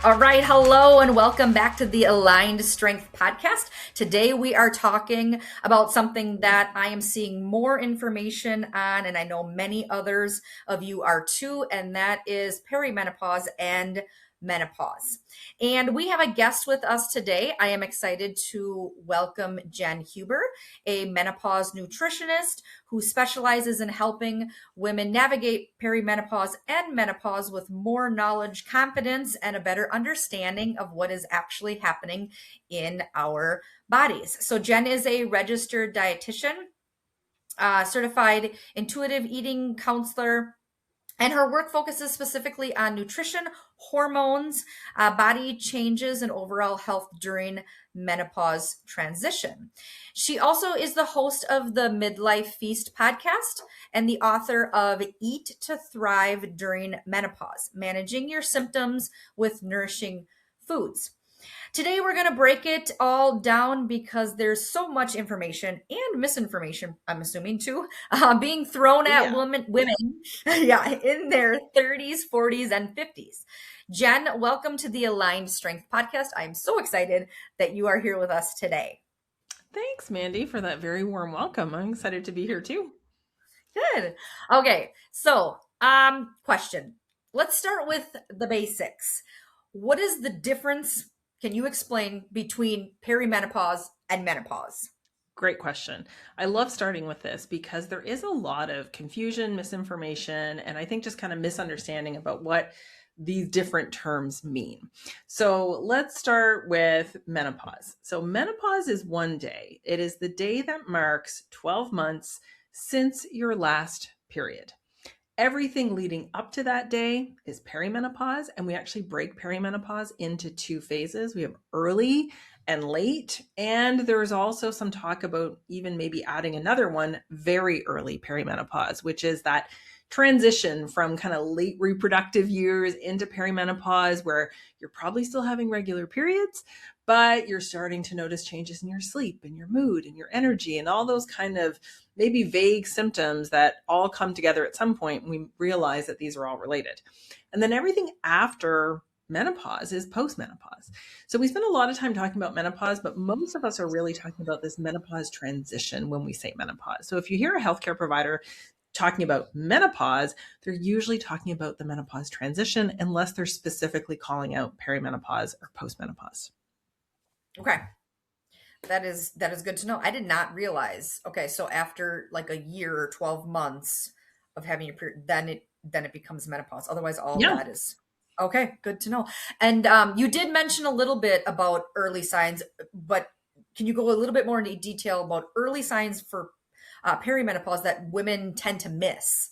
All right. Hello and welcome back to the Aligned Strength Podcast. Today we are talking about something that I am seeing more information on, and I know many others of you are too, and that is perimenopause and menopause. And we have a guest with us today. I am excited to welcome Jenn Huber, a menopause nutritionist who specializes in helping women navigate perimenopause and menopause with more knowledge, confidence, and a better understanding of what is actually happening in our bodies. So Jenn is a registered dietitian, certified intuitive eating counselor, and her work focuses specifically on nutrition, hormones, body changes, and overall health during menopause transition. She also is the host of the Midlife Feast podcast and the author of Eat to Thrive During Menopause, Managing Your Symptoms with Nourishing Foods. Today, we're going to break it all down because there's so much information and misinformation, I'm assuming too, being thrown at women, in their 30s, 40s, and 50s. Jenn, welcome to the Aligned Strength Podcast. I'm so excited that you are here with us today. Thanks, Mandy, for that very warm welcome. I'm excited to be here too. Good. Okay, so question. Let's start with the basics. What is the difference? Can you explain between perimenopause and menopause? Great question. I love starting with this because there is a lot of confusion, misinformation, and I think just kind of misunderstanding about what these different terms mean. So let's start with menopause. So menopause is one day. It is the day that marks 12 months since your last period. Everything leading up to that day is perimenopause, and we actually break perimenopause into two phases. We have early and late, and there's also some talk about even maybe adding another one, very early perimenopause, which is that transition from kind of late reproductive years into perimenopause where you're probably still having regular periods, but you're starting to notice changes in your sleep and your mood and your energy and all those kind of maybe vague symptoms that all come together at some point and we realize that these are all related. And then everything after menopause is postmenopause. So we spend a lot of time talking about menopause, but most of us are really talking about this menopause transition when we say menopause. So if you hear a healthcare provider talking about menopause, they're usually talking about the menopause transition unless they're specifically calling out perimenopause or postmenopause. Okay. That is good to know. I did not realize. Okay, so after like a year or 12 months of having your period, then it becomes menopause. Otherwise, all that is okay. Good to know. And you did mention a little bit about early signs, but can you go a little bit more into detail about early signs for perimenopause that women tend to miss?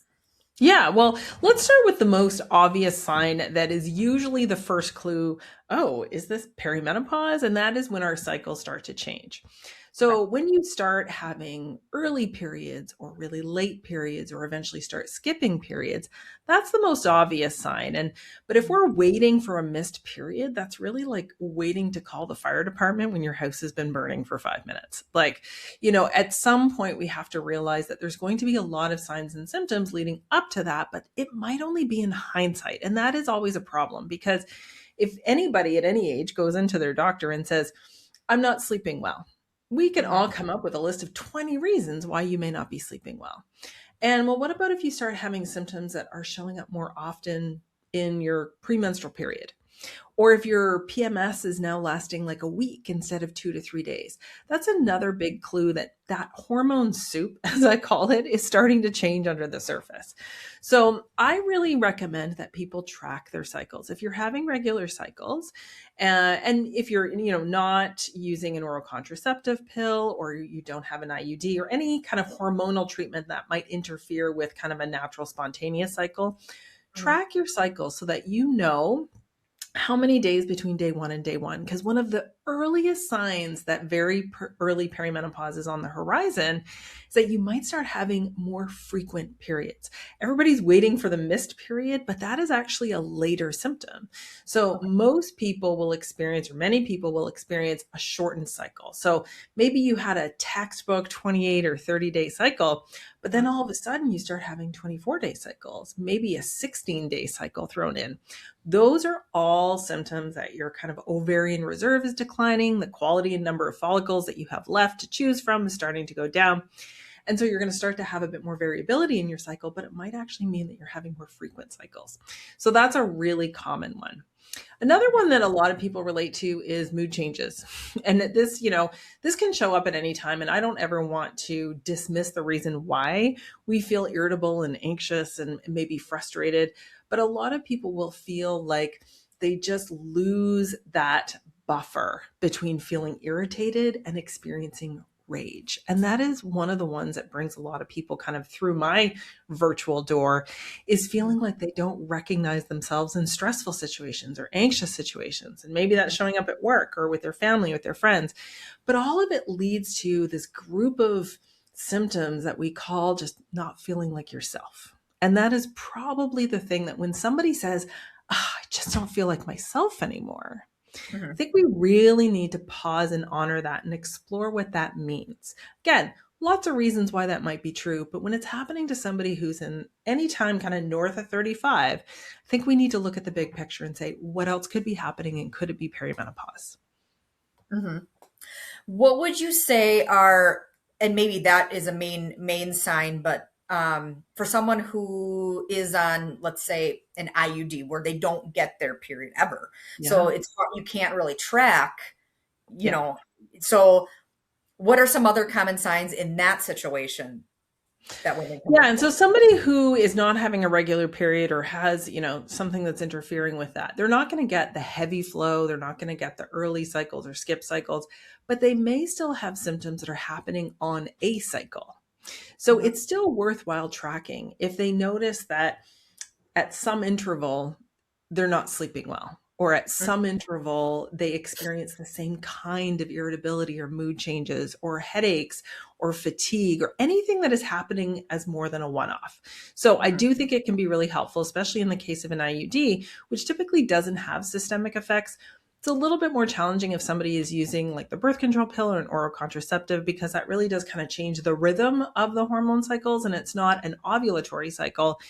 Yeah, well, let's start with the most obvious sign that is usually the first clue. Oh, is this perimenopause? And that is when our cycles start to change. So when you start having early periods or really late periods or eventually start skipping periods, that's the most obvious sign. But if we're waiting for a missed period, that's really like waiting to call the fire department when your house has been burning for 5 minutes. Like, at some point we have to realize that there's going to be a lot of signs and symptoms leading up to that, but it might only be in hindsight. And that is always a problem because if anybody at any age goes into their doctor and says, I'm not sleeping well, we can all come up with a list of 20 reasons why you may not be sleeping well. And well, what about if you start having symptoms that are showing up more often in your premenstrual period? Or if your PMS is now lasting like a week instead of 2 to 3 days, that's another big clue that hormone soup, as I call it, is starting to change under the surface. So I really recommend that people track their cycles. If you're having regular cycles, and if you're not using an oral contraceptive pill or you don't have an IUD or any kind of hormonal treatment that might interfere with kind of a natural spontaneous cycle, track your cycle so that you know how many days between day one and day one? Because one of the earliest signs that very early perimenopause is on the horizon is that you might start having more frequent periods. Everybody's waiting for the missed period, but that is actually a later symptom. So Okay. most people will experience, or many people will experience, a shortened cycle. So maybe you had a textbook 28 or 30-day cycle, but then Mhm. all of a sudden you start having 24-day cycles, maybe a 16-day cycle thrown in. Those are all symptoms that your kind of ovarian reserve is declining. The quality and number of follicles that you have left to choose from is starting to go down. And so you're going to start to have a bit more variability in your cycle, but it might actually mean that you're having more frequent cycles. So that's a really common one. Another one that a lot of people relate to is mood changes. And this, this can show up at any time. And I don't ever want to dismiss the reason why we feel irritable and anxious and maybe frustrated. But a lot of people will feel like they just lose that buffer between feeling irritated and experiencing rage. And that is one of the ones that brings a lot of people kind of through my virtual door, is feeling like they don't recognize themselves in stressful situations or anxious situations. And maybe that's showing up at work or with their family, with their friends. But all of it leads to this group of symptoms that we call just not feeling like yourself. And that is probably the thing that when somebody says, I just don't feel like myself anymore, I Mhm. think we really need to pause and honor that and explore what that means. Again, lots of reasons why that might be true, but when it's happening to somebody who's in any time kind of north of 35, I think we need to look at the big picture and say, what else could be happening and could it be perimenopause? Mhm. What would you say are, and maybe that is a main sign, but for someone who is on, let's say, an IUD where they don't get their period ever, so Yeah. it's you can't really track, you Yeah. know. So, what are some other common signs in that situation that women can Yeah. look And so for? somebody who is not having a regular period or has, something that's interfering with that, they're not going to get the heavy flow. They're not going to get the early cycles or skip cycles, but they may still have symptoms that are happening on a cycle. So Mhm. it's still worthwhile tracking if they notice that at some interval, they're not sleeping well, or at some interval, they experience the same kind of irritability or mood changes or headaches or fatigue or anything that is happening as more than a one off. So I Mhm. do think it can be really helpful, especially in the case of an IUD, which typically doesn't have systemic effects. It's a little bit more challenging if somebody is using like the birth control pill or an oral contraceptive, because that really does kind of change the rhythm of the hormone cycles. And it's not an ovulatory cycle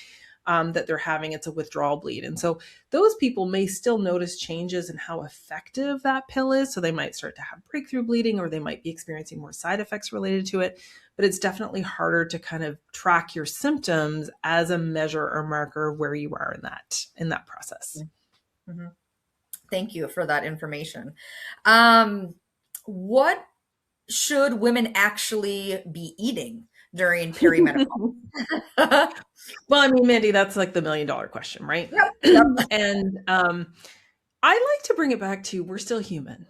that they're having, it's a withdrawal bleed. And so those people may still notice changes in how effective that pill is. So they might start to have breakthrough bleeding, or they might be experiencing more side effects related to it. But it's definitely harder to kind of track your symptoms as a measure or marker of where you are in that process. Mhm. Thank you for that information. Um, what should women actually be eating during perimenopause? Well, I mean, Mandy, that's like the $1,000,000 question, right? Yep, yep. And I like to bring it back to we're still human,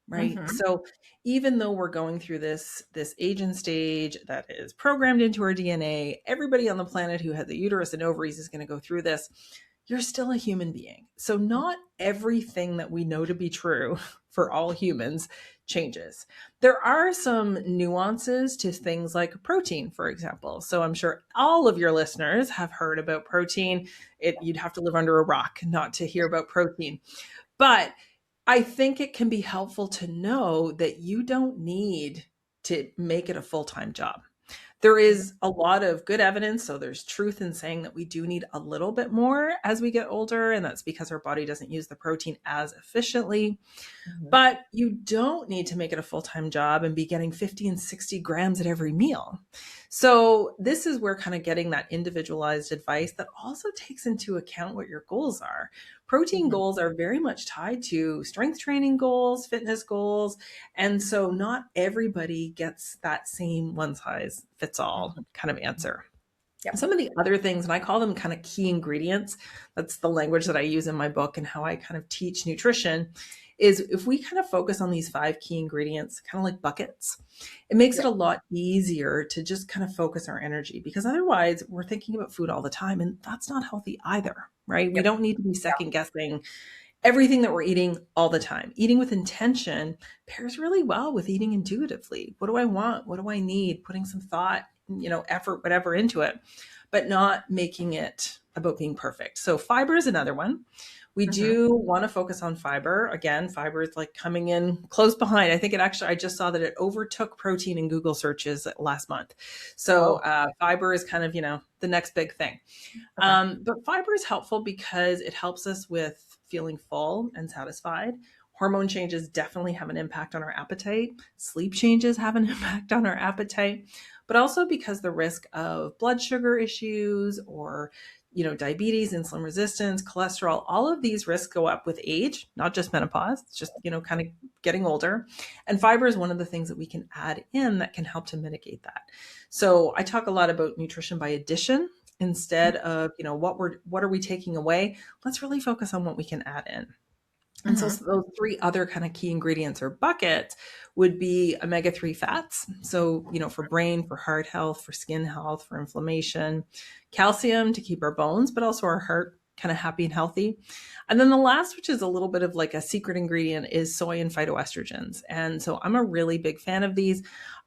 right? Mhm, So even though we're going through this age and stage that is programmed into our DNA, everybody on the planet who has a uterus and ovaries is going to go through this. You're still a human being. So not everything that we know to be true for all humans changes. There are some nuances to things like protein, for example. So I'm sure all of your listeners have heard about protein. You'd have to live under a rock not to hear about protein. But I think it can be helpful to know that you don't need to make it a full-time job. There mhm, is a lot of good evidence. So there's truth in saying that we do need a little bit more as we get older. And that's because our body doesn't use the protein as efficiently. mhm, But you don't need to make it a full time job and be getting 50 and 60 grams at every meal. So, this is where kind of getting that individualized advice that also takes into account what your goals are. Protein mhm, goals are very much tied to strength training goals, fitness goals. And so, not everybody gets that same one size fits all mhm, kind of mhm. answer. Yep. Some of the other things, and I call them kind of key ingredients, that's the language that I use in my book and how I kind of teach nutrition, is if we kind of focus on these 5 key ingredients, kind of like buckets, it makes it Yep. a lot easier to just kind of focus our energy, because otherwise we're thinking about food all the time, and that's not healthy either, right? We Yep. don't need to be Yeah. second guessing everything that we're eating all the time. Eating with intention pairs really well with eating intuitively. What do I want? What do I need? Putting some thought, effort, whatever into it, but not making it about being perfect. So fiber is another one. We Mm-hmm. do want to focus on fiber. Again, fiber is like coming in close behind. I think I just saw that it overtook protein in Google searches last month. So Oh, fiber is kind of, the next big thing. okay. But fiber is helpful because it helps us with feeling full and satisfied. Hormone changes definitely have an impact on our appetite. Sleep changes have an impact on our appetite, but also because the risk of blood sugar issues or diabetes, insulin resistance, cholesterol, all of these risks go up with age, not just menopause. It's just, kind of getting older. And fiber is one of the things that we can add in that can help to mitigate that. So I talk a lot about nutrition by addition instead of, what are we taking away? Let's really focus on what we can add in. And so Mm-hmm. those three other kind of key ingredients or buckets would be omega-3 fats. So, for brain, for heart health, for skin health, for inflammation, calcium to keep our bones, but also our heart kind of happy and healthy. And then the last, which is a little bit of like a secret ingredient, is soy and phytoestrogens. And so I'm a really big fan of these.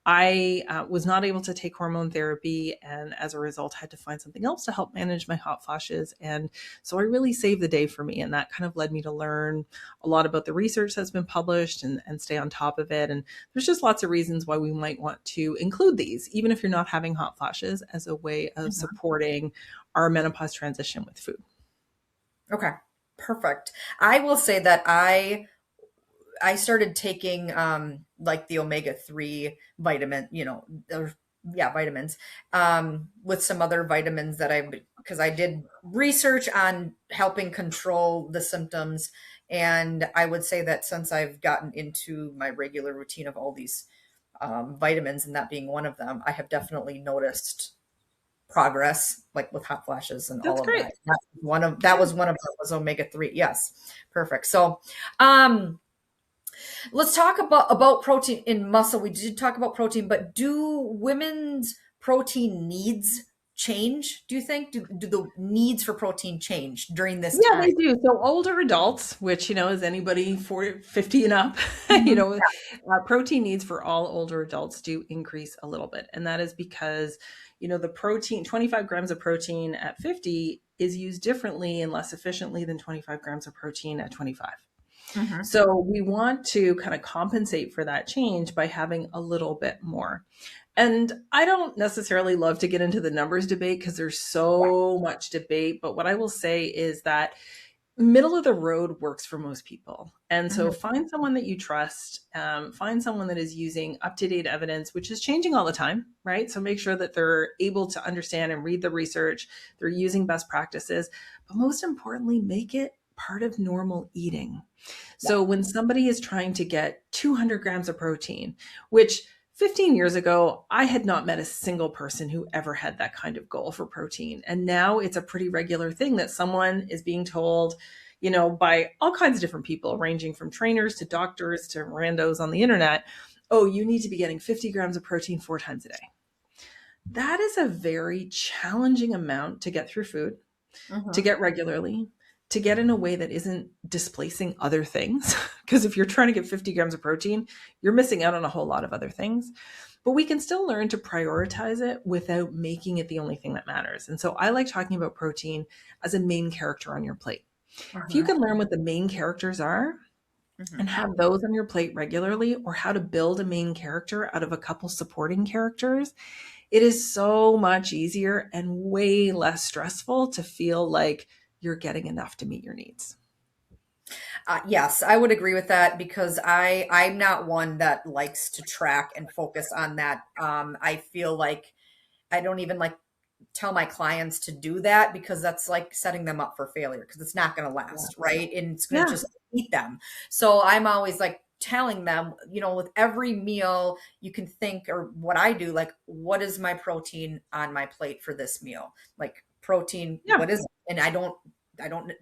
I was not able to take hormone therapy, and as a result, had to find something else to help manage my hot flashes. And so I really saved the day for me. And that kind of led me to learn a lot about the research that's been published and stay on top of it. And there's just lots of reasons why we might want to include these, even if you're not having hot flashes, as a way of Mm-hmm. supporting our menopause transition with food. Okay. Perfect. I will say that I started taking like the omega-3 vitamin, or, yeah, vitamins, with some other vitamins that because I did research on helping control the symptoms. And I would say that since I've gotten into my regular routine of all these vitamins, and that being one of them, I have definitely noticed progress, like with hot flashes and That's all of great. that. That Yeah. was one of them, was omega-3. Yes. Perfect. So, um, let's talk about protein in muscle. We did talk about protein, but do women's protein needs change? Do you think do the needs for protein change during this Yeah, time? they do. So older adults, which, is anybody 40, 50 and up, Mhm. protein needs for all older adults do increase a little bit. And that is because, the protein, 25 grams of protein at 50 is used differently and less efficiently than 25 grams of protein at 25. Mhm. So we want to kind of compensate for that change by having a little bit more. And I don't necessarily love to get into the numbers debate because there's so much debate. But what I will say is that middle of the road works for most people. And so Mhm. find someone that you trust, find someone that is using up to date evidence, which is changing all the time, right? So make sure that they're able to understand and read the research, they're using best practices, but most importantly, make it part of normal eating. Yeah. So when somebody is trying to get 200 grams of protein, which 15 years ago, I had not met a single person who ever had that kind of goal for protein. And now it's a pretty regular thing that someone is being told, by all kinds of different people, ranging from trainers to doctors to randos on the internet, oh, you need to be getting 50 grams of protein 4 times a day. That is a very challenging amount to get through food, to Mhm. get regularly, to get in a way that isn't displacing other things. Because if you're trying to get 50 grams of protein, you're missing out on a whole lot of other things. But we can still learn to prioritize it without making it the only thing that matters. And so I like talking about protein as a main character on your plate. If you Mhm. can learn what the main characters are Mhm. and have those on your plate regularly, or how to build a main character out of a couple supporting characters, it is so much easier and way less stressful to feel like you're getting enough to meet your needs. Yes, I would agree with that because I'm not one that likes to track and focus on that. I feel like I don't even like tell my clients to do that because that's like setting them up for failure because it's not going to Yeah. last, right? And it's going to Yeah. just eat them. So I'm always like telling them, with every meal you can think, or what I do, like, what is my protein on my plate for this meal? Like protein, Yeah. what is it? And I don't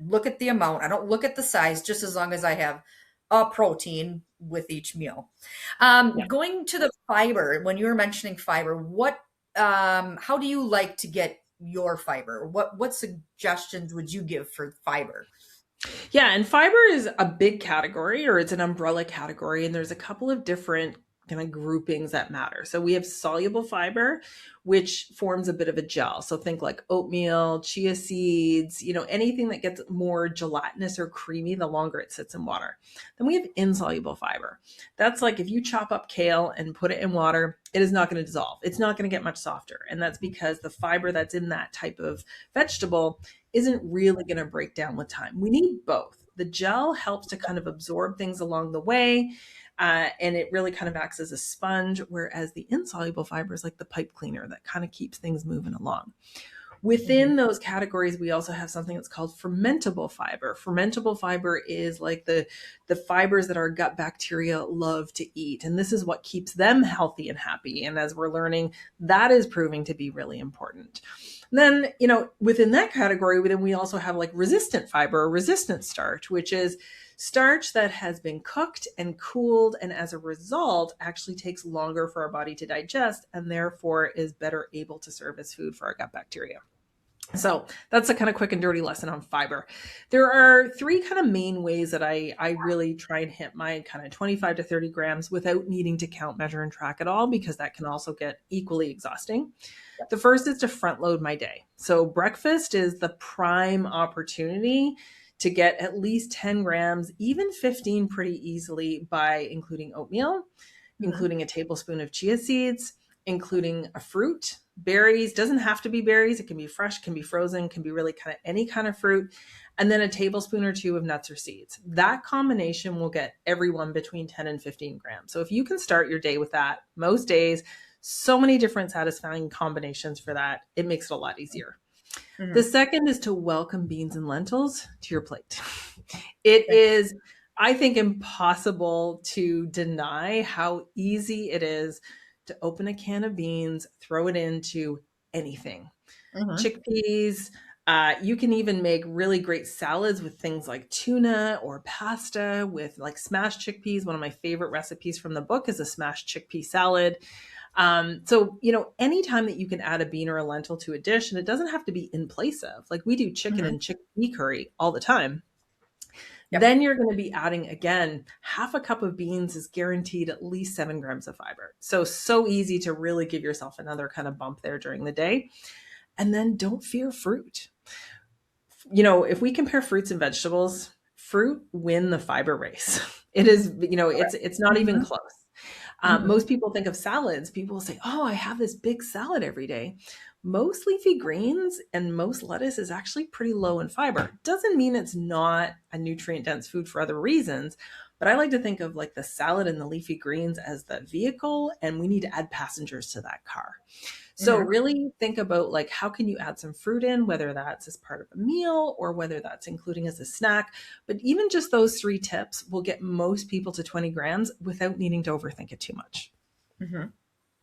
look at the amount. I don't look at the size, just as long as I have a protein with each meal. Yeah. Going to the fiber, when you were mentioning fiber, how do you like to get your fiber? What suggestions would you give for fiber? Yeah, and fiber is a big category, or it's an umbrella category, and there's a couple of different kind of groupings that matter. So we have soluble fiber, which forms a bit of a gel. So think like oatmeal, chia seeds, anything that gets more gelatinous or creamy the longer it sits in water. Then we have insoluble fiber. That's like if you chop up kale and put it in water, it is not going to dissolve. It's not going to get much softer. And that's because the fiber that's in that type of vegetable isn't really going to break down with time. We need both. The gel helps to kind of absorb things along the way, and it really kind of acts as a sponge, whereas the insoluble fiber is like the pipe cleaner that kind of keeps things moving along. Within those categories, we also have something that's called fermentable fiber. Fermentable fiber is like the fibers that our gut bacteria love to eat. And this is what keeps them healthy and happy. And as we're learning, that is proving to be really important. Then, within that category, then we also have like resistant fiber or resistant starch, which is starch that has been cooked and cooled, and as a result, actually takes longer for our body to digest and therefore is better able to serve as food for our gut bacteria. So that's a kind of quick and dirty lesson on fiber. There are three kind of main ways that I really try and hit my kind of 25 to 30 grams without needing to count, measure, and track at all, because that can also get equally exhausting. The first is to front load my day. So breakfast is the prime opportunity to get at least 10 grams, even 15 pretty easily, by including oatmeal, including a tablespoon of chia seeds, including a fruit. Berries, doesn't have to be berries. It can be fresh, can be frozen, can be really kind of any kind of fruit. And then a tablespoon or two of nuts or seeds. That combination will get everyone between 10 and 15 grams. So if you can start your day with that, most days, so many different satisfying combinations for that, it makes it a lot easier. The second is to welcome beans and lentils to your plate. It is, I think, impossible to deny how easy it is to open a can of beans, throw it into anything. Chickpeas. You can even make really great salads with things like tuna or pasta with like smashed chickpeas. One of my favorite recipes from the book is a smashed chickpea salad. So, anytime that you can add a bean or a lentil to a dish, and it doesn't have to be in place of, like we do chicken and chickpea curry all the time. Then you're going to be adding, again, half a cup of beans is guaranteed at least 7 grams of fiber. So easy to really give yourself another kind of bump there during the day. And then don't fear fruit. If we compare fruits and vegetables, fruit win the fiber race. It is, it's not even close. Most people think of salads. People will say, oh, I have this big salad every day. Most leafy greens and most lettuce is actually pretty low in fiber. Doesn't mean it's not a nutrient dense food for other reasons, but I like to think of like the salad and the leafy greens as the vehicle, and we need to add passengers to that car. So really think about like, how can you add some fruit in, whether that's as part of a meal or whether that's including as a snack. But even just those 3 tips will get most people to 20 grams without needing to overthink it too much.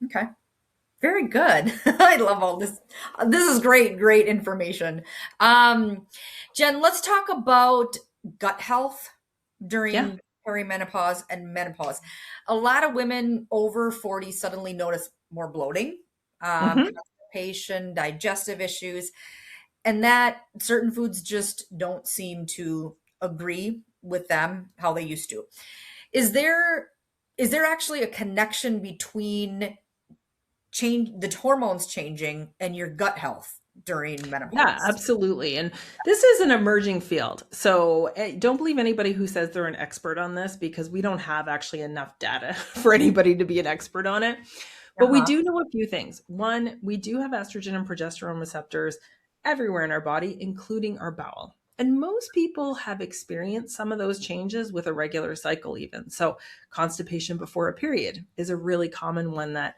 Okay. Very good. I love all this. This is great information. Jenn, let's talk about gut health during perimenopause and menopause. A lot of women over 40 suddenly notice more bloating, constipation, digestive issues, and that certain foods just don't seem to agree with them how they used to. Is there actually a connection between the hormones changing and your gut health during menopause? Yeah, absolutely. And this is an emerging field. So don't believe anybody who says they're an expert on this, because we don't have actually enough data for anybody to be an expert on it. But we do know a few things. One, we do have estrogen and progesterone receptors everywhere in our body, including our bowel. And most people have experienced some of those changes with a regular cycle even. So constipation before a period is a really common one that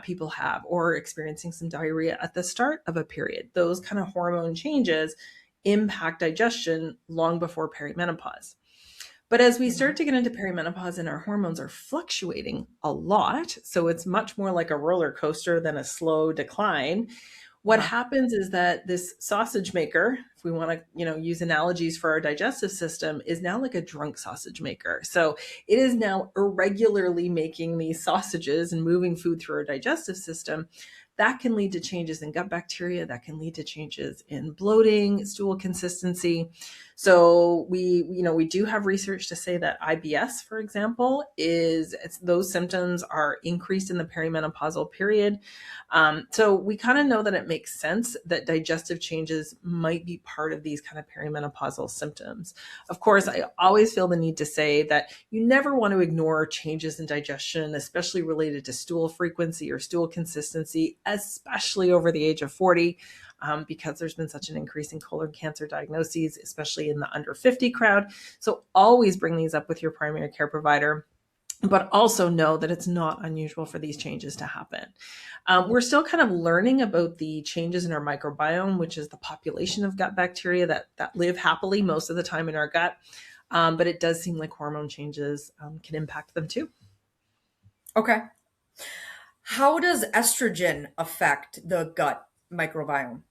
people have, or experiencing some diarrhea at the start of a period. Those kind of hormone changes impact digestion long before perimenopause. But as we start to get into perimenopause and our hormones are fluctuating a lot, so it's much more like a roller coaster than a slow decline, what happens is that this sausage maker, if we want to, use analogies for our digestive system, is now like a drunk sausage maker. So it is now irregularly making these sausages and moving food through our digestive system that can lead to changes in gut bacteria, that can lead to changes in bloating, stool consistency. So we do have research to say that IBS, for example, those symptoms are increased in the perimenopausal period. So we kind of know that it makes sense that digestive changes might be part of these kind of perimenopausal symptoms. Of course, I always feel the need to say that you never want to ignore changes in digestion, especially related to stool frequency or stool consistency, especially over the age of 40. Because there's been such an increase in colon cancer diagnoses, especially in the under 50 crowd. So always bring these up with your primary care provider, but also know that it's not unusual for these changes to happen. We're still kind of learning about the changes in our microbiome, which is the population of gut bacteria that live happily most of the time in our gut. But it does seem like hormone changes can impact them too. Okay. How does estrogen affect the gut microbiome?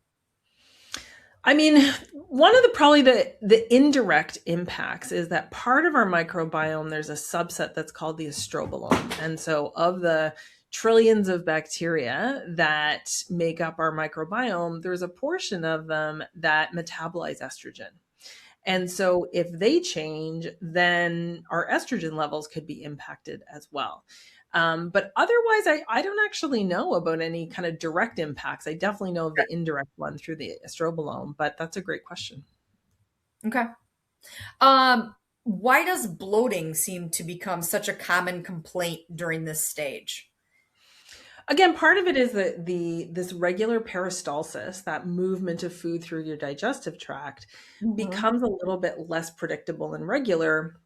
I mean, one of probably the indirect impacts is that part of our microbiome, there's a subset that's called the estrobolome. And so of the trillions of bacteria that make up our microbiome, there's a portion of them that metabolize estrogen. And so if they change, then our estrogen levels could be impacted as well. But otherwise, I don't actually know about any kind of direct impacts. I definitely know of the indirect one through the estrobolome, but that's a great question. Okay. Why does bloating seem to become such a common complaint during this stage? Again, part of it is that this regular peristalsis, that movement of food through your digestive tract, Mhm. becomes a little bit less predictable and regular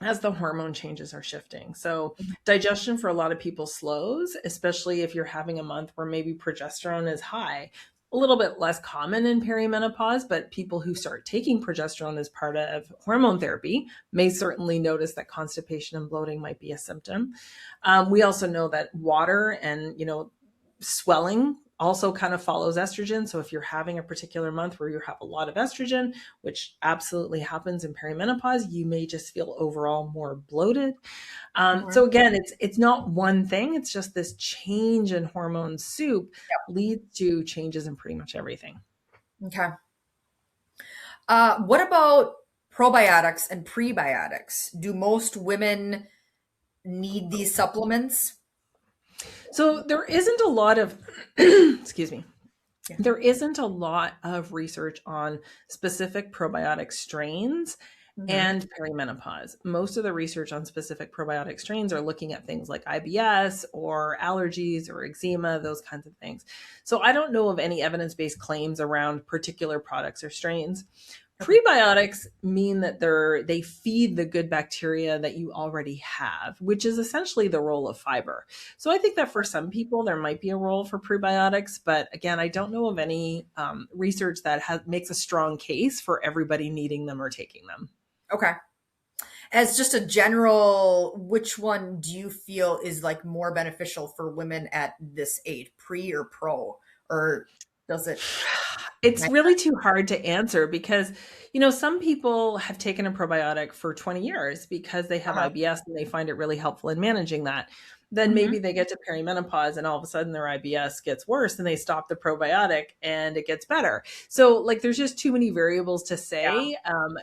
as the hormone changes are shifting. So digestion for a lot of people slows, especially if you're having a month where maybe progesterone is high. A little bit less common in perimenopause, but people who start taking progesterone as part of hormone therapy may certainly notice that constipation and bloating might be a symptom. We also know that water and, swelling also kind of follows estrogen. So if you're having a particular month where you have a lot of estrogen, which absolutely happens in perimenopause, you may just feel overall more bloated. Mhm. So again, it's not one thing. It's just this change in hormone soup leads to changes in pretty much everything. Okay. What about probiotics and prebiotics? Do most women need these supplements? So there isn't a lot of, excuse me, Yeah. there isn't a lot of research on specific probiotic strains Hmm. and perimenopause. Most of the research on specific probiotic strains are looking at things like IBS or allergies or eczema, those kinds of things. So I don't know of any evidence-based claims around particular products or strains. Okay. Prebiotics mean that they feed the good bacteria that you already have, which is essentially the role of fiber. So I think that for some people there might be a role for prebiotics, but again, I don't know of any research that makes a strong case for everybody needing them or taking them. Okay. As just a general, which one do you feel is like more beneficial for women at this age, pre or pro? Or does it? It's really too hard to answer because, some people have taken a probiotic for 20 years because they have Uh-huh. IBS and they find it really helpful in managing that. Then Hmm. maybe they get to perimenopause and all of a sudden their IBS gets worse and they stop the probiotic and it gets better. So, like, there's just too many variables to Yeah. say.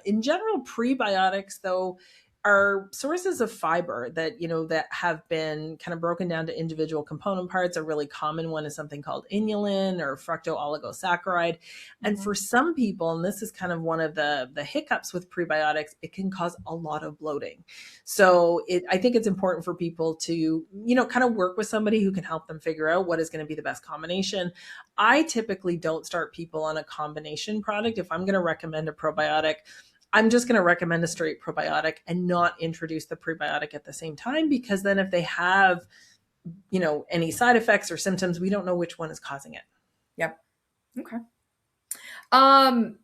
In general, prebiotics, though, are sources of fiber that that have been kind of broken down to individual component parts. A really common one is something called inulin or fructooligosaccharides. And Hmm. for some people, and this is kind of one of the hiccups with prebiotics, it can cause a lot of bloating. So I think it's important for people to kind of work with somebody who can help them figure out what is going to be the best combination. I typically don't start people on a combination product. If I'm going to recommend a probiotic, I'm just going to recommend a straight probiotic and not introduce the prebiotic at the same time, because then if they have, any side effects or symptoms, we don't know which one is causing it. Yep. Okay. Um,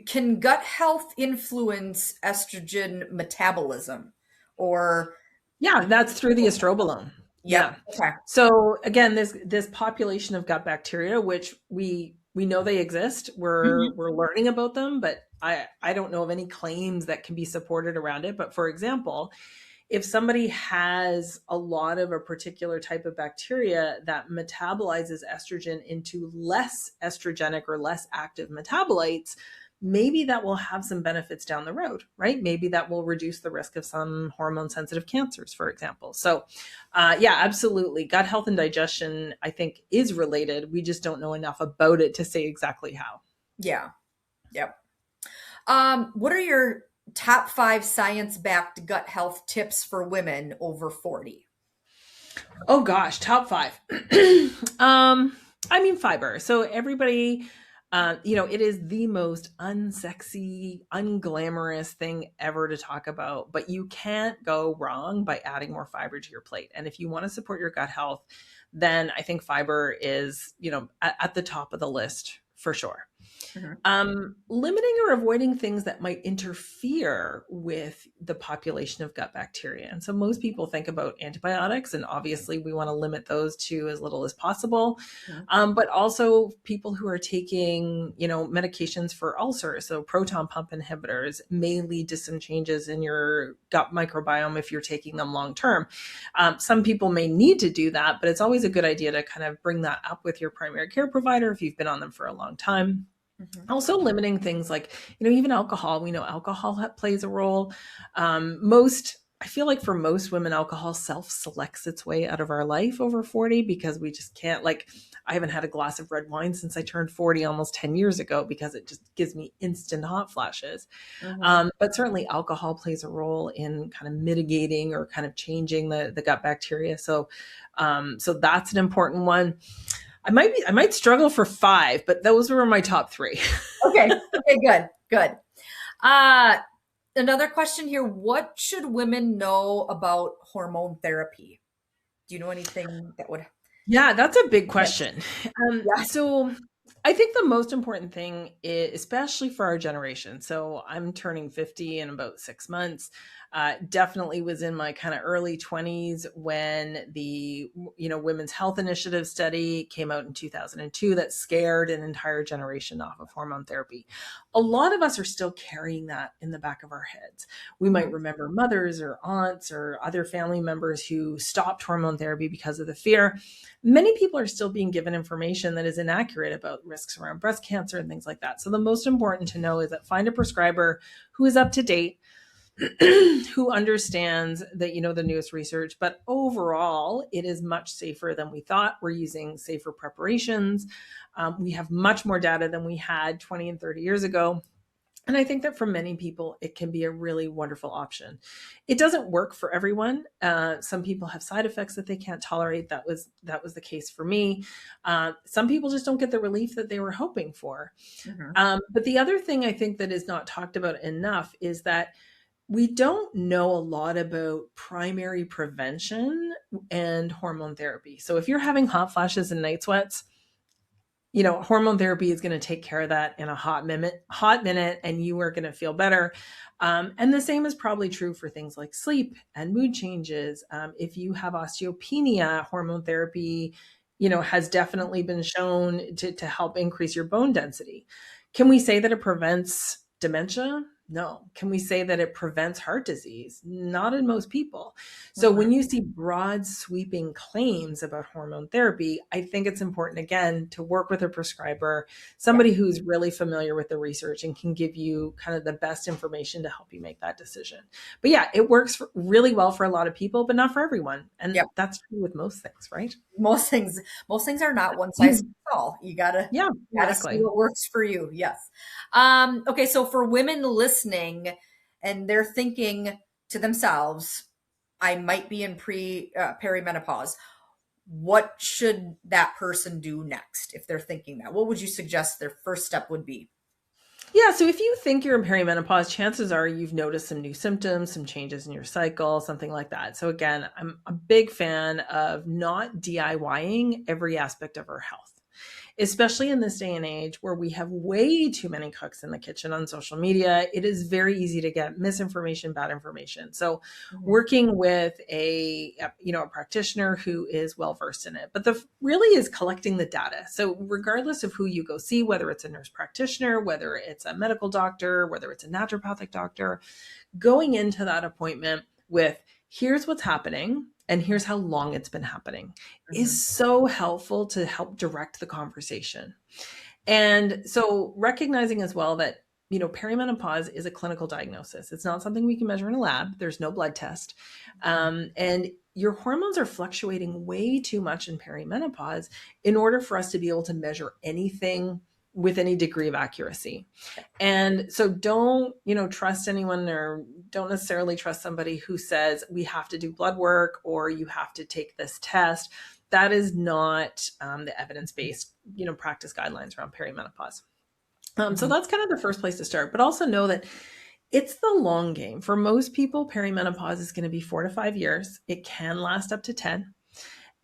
can gut health influence estrogen metabolism? Or Yeah, that's through the estrobolome. yep. Yeah. Okay. So again, this population of gut bacteria, which we know they exist, we're Hmm. we're learning about them, but I don't know of any claims that can be supported around it. But for example, if somebody has a lot of a particular type of bacteria that metabolizes estrogen into less estrogenic or less active metabolites, maybe that will have some benefits down the road, right? Maybe that will reduce the risk of some hormone sensitive cancers, for example. So yeah, absolutely. Gut health and digestion, I think, is related. We just don't know enough about it to say exactly how. Yeah. Yep. What are your top 5 science-backed gut health tips for women over 40? Oh gosh, top 5. I mean, fiber. So everybody, it is the most unsexy, unglamorous thing ever to talk about, but you can't go wrong by adding more fiber to your plate. And if you want to support your gut health, then I think fiber is, at the top of the list for sure. Mhm. Limiting or avoiding things that might interfere with the population of gut bacteria. And so most people think about antibiotics, and obviously we want to limit those to as little as possible. Mhm. But also people who are taking, medications for ulcers, so proton pump inhibitors may lead to some changes in your gut microbiome if you're taking them long term. Some people may need to do that, but it's always a good idea to kind of bring that up with your primary care provider if you've been on them for a long time. Mhm. Also limiting things like, even alcohol. We know alcohol plays a role. I feel like for most women, alcohol self-selects its way out of our life over 40 because we just can't, like, I haven't had a glass of red wine since I turned 40 almost 10 years ago because it just gives me instant hot flashes. Mhm. But certainly alcohol plays a role in kind of mitigating or kind of changing the gut bacteria. So that's an important one. I might struggle for 5, but those were my top 3. Okay. Okay, good. Good. Uh, Another question here. What should women know about hormone therapy? Do you know anything that would Yeah, that's a big Yeah. question. Yeah. So I think the most important thing is, especially for our generation. So I'm turning 50 in about 6 months. Definitely was in my kind of early 20s when the Women's Health Initiative study came out in 2002 that scared an entire generation off of hormone therapy. A lot of us are still carrying that in the back of our heads. We might Mhm. remember mothers or aunts or other family members who stopped hormone therapy because of the fear. Many people are still being given information that is inaccurate about risks around breast cancer and things like that. So the most important to know is that find a prescriber who is up to date, who understands that, the newest research, but overall it is much safer than we thought. We're using safer preparations. We have much more data than we had 20 and 30 years ago. And I think that for many people, it can be a really wonderful option. It doesn't work for everyone. Some people have side effects that they can't tolerate. That was the case for me. Some people just don't get the relief that they were hoping for. Mhm. But the other thing I think that is not talked about enough is that we don't know a lot about primary prevention and hormone therapy. So if you're having hot flashes and night sweats, hormone therapy is going to take care of that in a hot minute, and you are going to feel better. And the same is probably true for things like sleep and mood changes. If you have osteopenia, hormone therapy, has definitely been shown to help increase your bone density. Can we say that it prevents dementia? No. Can we say that it prevents heart disease? Not in most people. So Mhm. when you see broad sweeping claims about hormone therapy, I think it's important, again, to work with a prescriber, Yeah. somebody who's really familiar with the research and can give you kind of the best information to help you make that decision. But yeah, it works really well for a lot of people, but not for everyone. And Yep. that's true with most things, right? Most things, are not one size fits all. You Yeah, gotta see exactly. what works for you. Yes. Okay, so for women listening and they're thinking to themselves, I might be in perimenopause. What should that person do next if they're thinking that? What would you suggest their first step would be? Yeah, so if you think you're in perimenopause, chances are you've noticed some new symptoms, some changes in your cycle, something like that. So again, I'm a big fan of not DIYing every aspect of our health, especially in this day and age where we have way too many cooks in the kitchen on social media. It is very easy to get misinformation, bad information. So Mhm. working with a practitioner who is well versed in it, but the really is collecting the data. So regardless of who you go see, whether it's a nurse practitioner, whether it's a medical doctor, whether it's a naturopathic doctor, going into that appointment with here's what's happening and here's how long it's been happening, Mhm. is so helpful to help direct the conversation. And so recognizing as well that, perimenopause is a clinical diagnosis. It's not something we can measure in a lab. There's no blood test. And your hormones are fluctuating way too much in perimenopause in order for us to be able to measure anything with any degree of accuracy. And so don't, trust anyone, or don't necessarily trust somebody who says we have to do blood work or you have to take this test. That is not the evidence-based, practice guidelines around perimenopause. So Mhm. that's kind of the first place to start, but also know that it's the long game. For most people, perimenopause is going to be 4 to 5 years. It can last up to 10.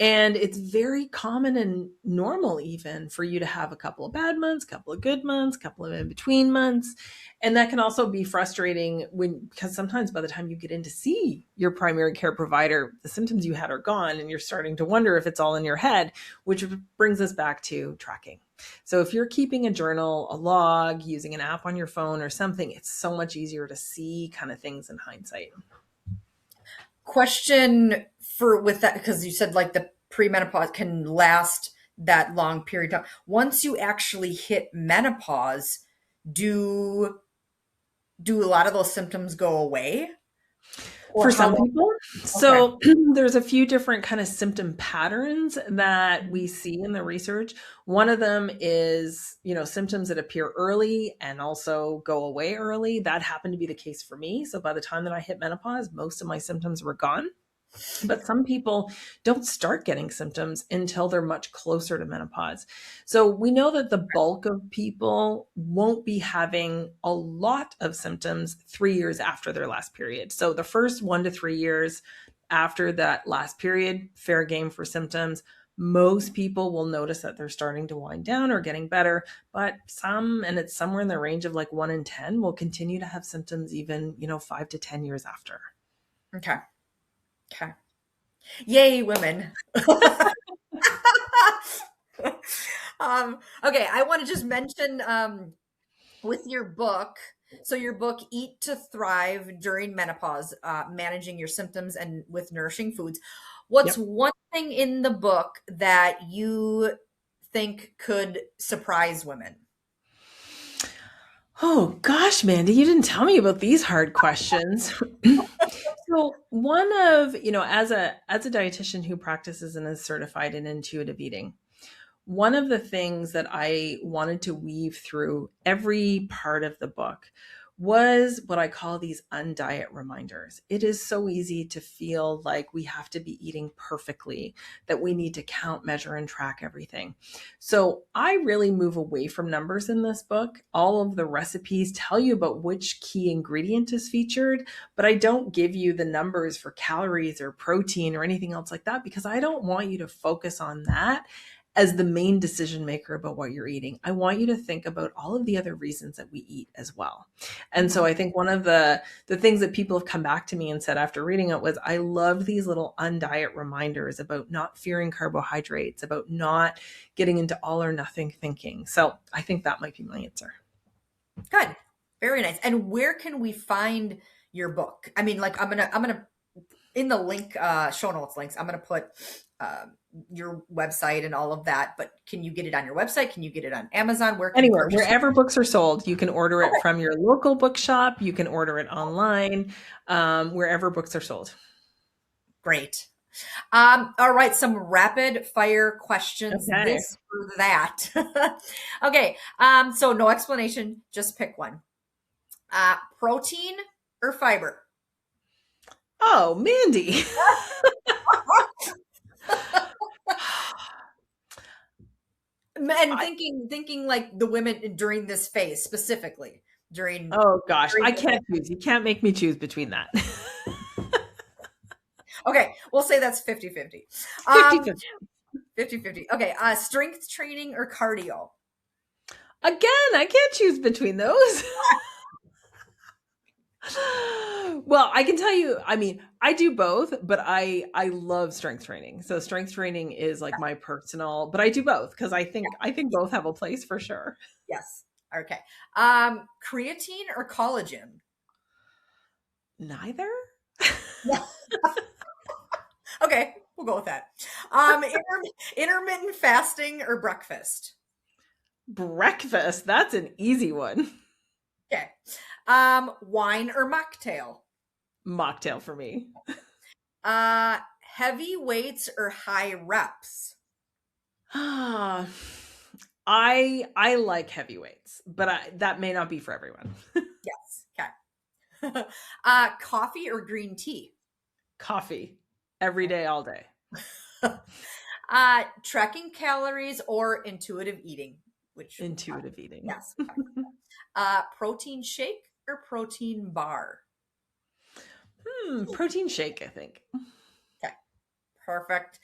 And it's very common and normal even for you to have a couple of bad months, a couple of good months, a couple of in between months. And that can also be frustrating because sometimes by the time you get in to see your primary care provider, the symptoms you had are gone and you're starting to wonder if it's all in your head, which brings us back to tracking. So if you're keeping a journal, a log, using an app on your phone or something, it's so much easier to see kind of things in hindsight. Question for with that, because you said like the premenopause can last that long period of time. Once you actually hit menopause, do do a lot of those symptoms go away? Or For how some long? people. Okay. So there's a few different kind of symptom patterns that we see in the research. One of them is, symptoms that appear early and also go away early. That happened to be the case for me. So by the time that I hit menopause, most of my symptoms were gone. But some people don't start getting symptoms until they're much closer to menopause. So we know that the bulk of people won't be having a lot of symptoms 3 years after their last period. So the first 1 to 3 years after that last period, fair game for symptoms. Most people will notice that they're starting to wind down or getting better, but some, and it's somewhere in the range of like 1 in 10, will continue to have symptoms even, 5 to 10 years after. Okay. Okay. Yay, women. Okay, I want to just mention with your book. So your book, Eat to Thrive During Menopause, Managing Your Symptoms and with Nourishing Foods. What's Yep. one thing in the book that you think could surprise women? Oh gosh, Mandy, you didn't tell me about these hard questions. So one of, as a dietitian who practices and is certified in intuitive eating, one of the things that I wanted to weave through every part of the book was what I call these undiet reminders. It is so easy to feel like we have to be eating perfectly, that we need to count, measure, and track everything. So I really move away from numbers in this book. All of the recipes tell you about which key ingredient is featured, but I don't give you the numbers for calories or protein or anything else like that because I don't want you to focus on that as the main decision maker about what you're eating. I want you to think about all of the other reasons that we eat as well. And so I think one of the things that people have come back to me and said after reading it was, I love these little undiet reminders about not fearing carbohydrates, about not getting into all or nothing thinking. So I think that might be my answer. Good. Very nice. And where can we find your book? I mean, like I'm gonna in the link show notes links, I'm gonna put your website and all of that, but can you get it on your website? Can you get it on Amazon? Where can you Anywhere, purchase it? wherever books are sold, you can order it Okay, from your local bookshop. You can order it online, wherever books are sold. great. All right, some rapid fire questions, Okay. this or that. Okay, so no explanation, just pick one. Protein or fiber? Oh, Mandy. And I, thinking like the women during this phase specifically during oh gosh, during I this. can't choose. You can't make me choose between that. Okay, we'll say that's 50-50. 50. Um 50-50. Okay, strength training or cardio? Again, I can't choose between those. Well, I can tell you, I mean, I do both, but I love strength training. So strength training is like my personal, but I do both because I think both have a place for sure. Yes. Okay. Creatine or collagen? Neither? Yeah. Okay, we'll go with that. Intermittent fasting or breakfast? Breakfast, that's an easy one. Okay. Wine or mocktail? Mocktail for me. Heavy weights or high reps? Ah, I like heavyweights, but that may not be for everyone. Yes. Okay. Coffee or green tea? Coffee every day, all day. Tracking calories or intuitive eating? Which, Intuitive eating. yes. Okay. Protein shake or protein bar? Protein shake, I think. Okay. Perfect.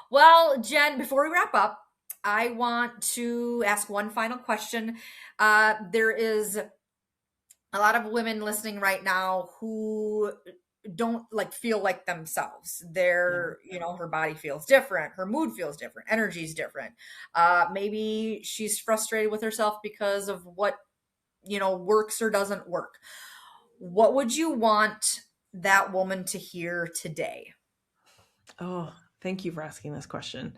Well, Jenn, before we wrap up, I want to ask one final question. There is a lot of women listening right now who don't feel like themselves. Yeah. Her body feels different, her mood feels different, energy's different. Maybe she's frustrated with herself because of what works or doesn't work. What would you want that woman to hear today? Oh, thank you for asking this question.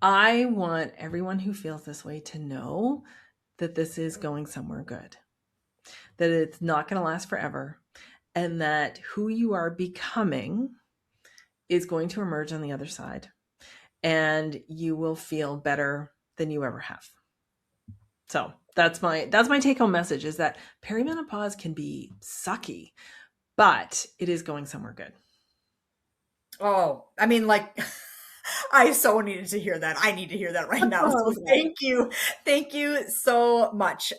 I want everyone who feels this way to know that this is going somewhere good, that it's not going to last forever, and that who you are becoming is going to emerge on the other side, and you will feel better than you ever have. So that's my take home message, is that perimenopause can be sucky, but it is going somewhere good. Oh, I mean, I so needed to hear that. I need to hear that right now. So Okay. thank you so much.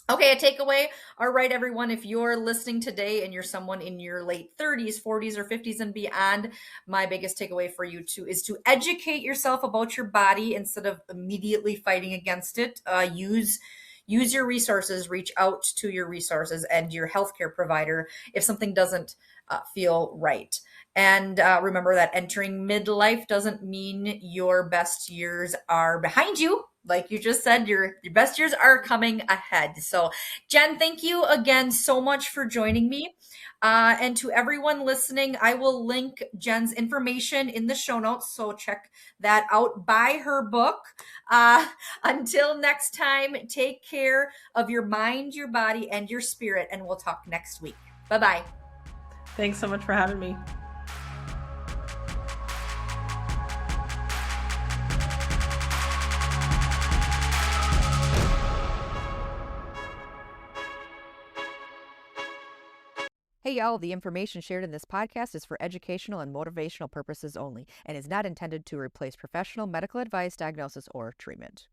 Okay, a takeaway. All right, everyone, if you're listening today and you're someone in your late 30s, 40s, or 50s and beyond, my biggest takeaway for you is to educate yourself about your body instead of immediately fighting against it. Use your resources, reach out to your resources and your healthcare provider if something doesn't feel right. And remember that entering midlife doesn't mean your best years are behind you. Like you just said, your best years are coming ahead. So, Jenn, thank you again so much for joining me. And to everyone listening, I will link Jenn's information in the show notes. So check that out. Buy her book. Until next time, take care of your mind, your body, and your spirit. And we'll talk next week. Bye bye. Thanks so much for having me. Hey, y'all, the information shared in this podcast is for educational and motivational purposes only and is not intended to replace professional medical advice, diagnosis, or treatment.